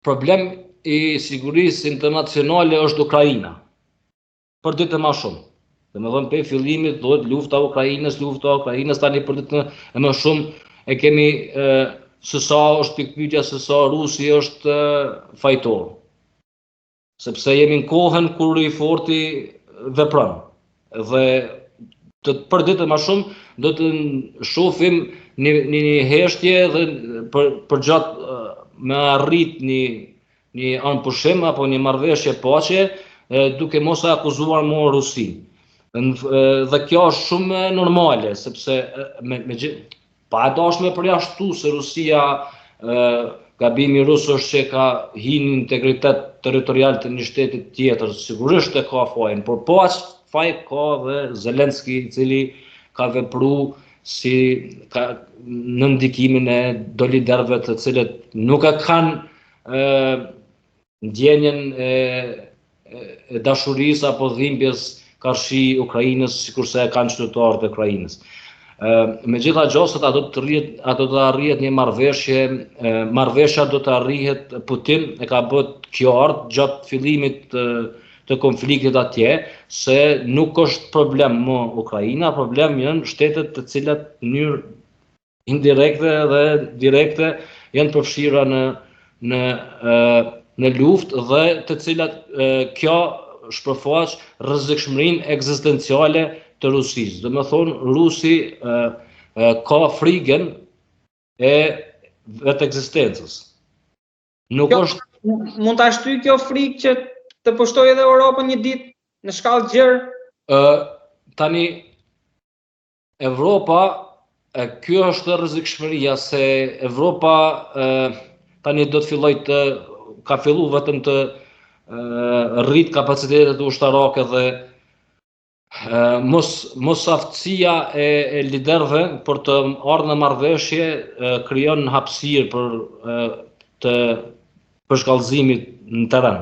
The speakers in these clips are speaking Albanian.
problem i sigurisë internacionale është Ukraina. Për ditë më shumë. Domethënë pe fillimit thuhet lufta e Ukrainës, tani për ditë më shumë e kemi se sa është pikpyetja se sa Rusi është fajtor. Sepse jemi në kohën kur i forti vepron. Dhe për ditë më shumë do të shohim një heshtje dhe për gjatë me arrit një anpushim apo një marrëveshje paqe duke mos e akuzuar më Rusin. Dhe kjo është shumë normale, sepse pa e dashme përjashtu se Rusia, gabimi rus është që ka hinë integritet territorial të një shtetit tjetër, sigurisht e ka fajin, por po as faj ka dhe Zelenski, i cili ka vepru në ndikimin e do liderëve të cilët nuk e kanë ndjenjen e dashurisë apo dhimbjes karshi Ukrainës, sikurse e kanë qytetarët e Ukrainës. Megjithatë, ato do të arrihet një marrëveshje, marrëveshja do të arrihet, Putin e ka bët kjo gjatë fillimit të konfliktit atje, se nuk është problem më Ukraina, problem janë shtetet të cilat në mënyrë indirekte dhe direkte janë përfshira në luftë dhe të cilat kjo shpërfaq rrezikshmërinë ekzistenciale të Rusisë. Do të thonë Rusi ka frikën e vetë ekzistencës. Nuk është mund ta shtyj kjo frikë që të pushtojë edhe Europën një ditë në shkallë gjerë? Tani Evropa, kjo është rrezikshmëria se Evropa tani do të filloj ka fillu vetëm të rrit kapacitetet ushtarake dhe mos aftësia e liderëve për të ardhur në marrëveshje krijon hapësirë për shkallëzimit në terren.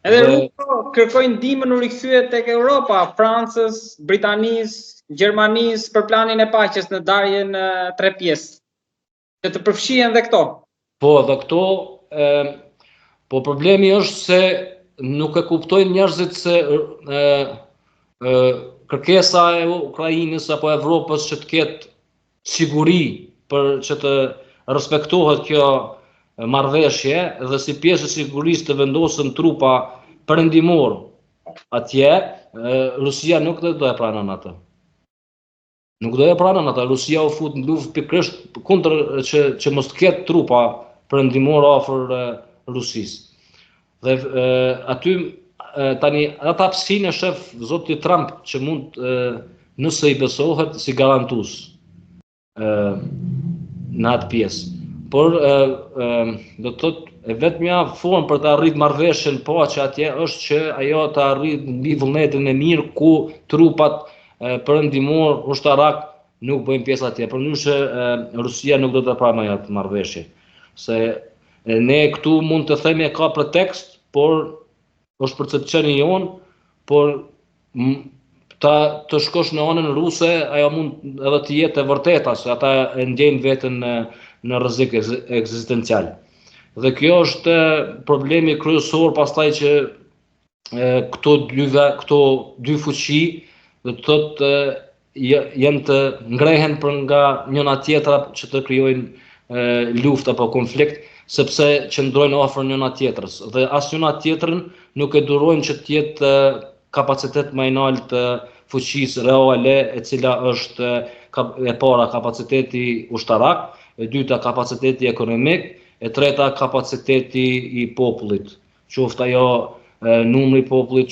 Edhe Rusia kërkojnë ndihmën u rikthye tek Europa, Francës, Britanisë, Gjermanisë për planin e paqes në darjen në 3 pjesë. Që të përfshihen dhe këto. Po, dhe këto, po problemi është se nuk e kuptojnë njerëzit se kërkesa e Ukrainës apo Evropës që të ketë siguri për që të respektohet kjo marrëveshje dhe si pjesë e sigurisë të vendosen trupa perëndimor atje, Rusia nuk do e pranon atë. Nuk do e pranon atë. Rusia u fut në luftë pikërisht kundër që mos të ketë trupa perëndimor afër Rusisë. Dhe aty tani ata hapësinë e shef zoti Trump që mund nëse i besohet si garantues në atë pjesë. Por do të thotë e vetmja formë për të arritur marrëveshjen paqe atje është që ajo të arrijë mbi vullnetin e mirë ku trupat perëndimor ushtarak nuk bëjnë pjesë atje. Përndryshe Rusia nuk do të pranojë atë marrëveshje. Se ne këtu mund të themi e ka pretekst, por është percepcioni jon, por të shkosh në anën ruse, ajo mund edhe të jetë e vërteta, se ata e ndjejnë veten në rrezik ekzistencial. Dhe kjo është problemi kryesor pastaj që këto dy fuqi do të thotë janë të ngrehen për nga njëra tjetra që të krijojnë luftë apo konflikt, sepse qëndrojnë afër njëra tjetrës dhe as njëra tjetrën nuk e durojnë që të jetë kapacitet më i lartë të fuqisë reale, e cila është e para kapaciteti ushtarak, e dyta kapaciteti ekonomik, e treta kapaciteti i popullit, qoftë ajo numri i popullit,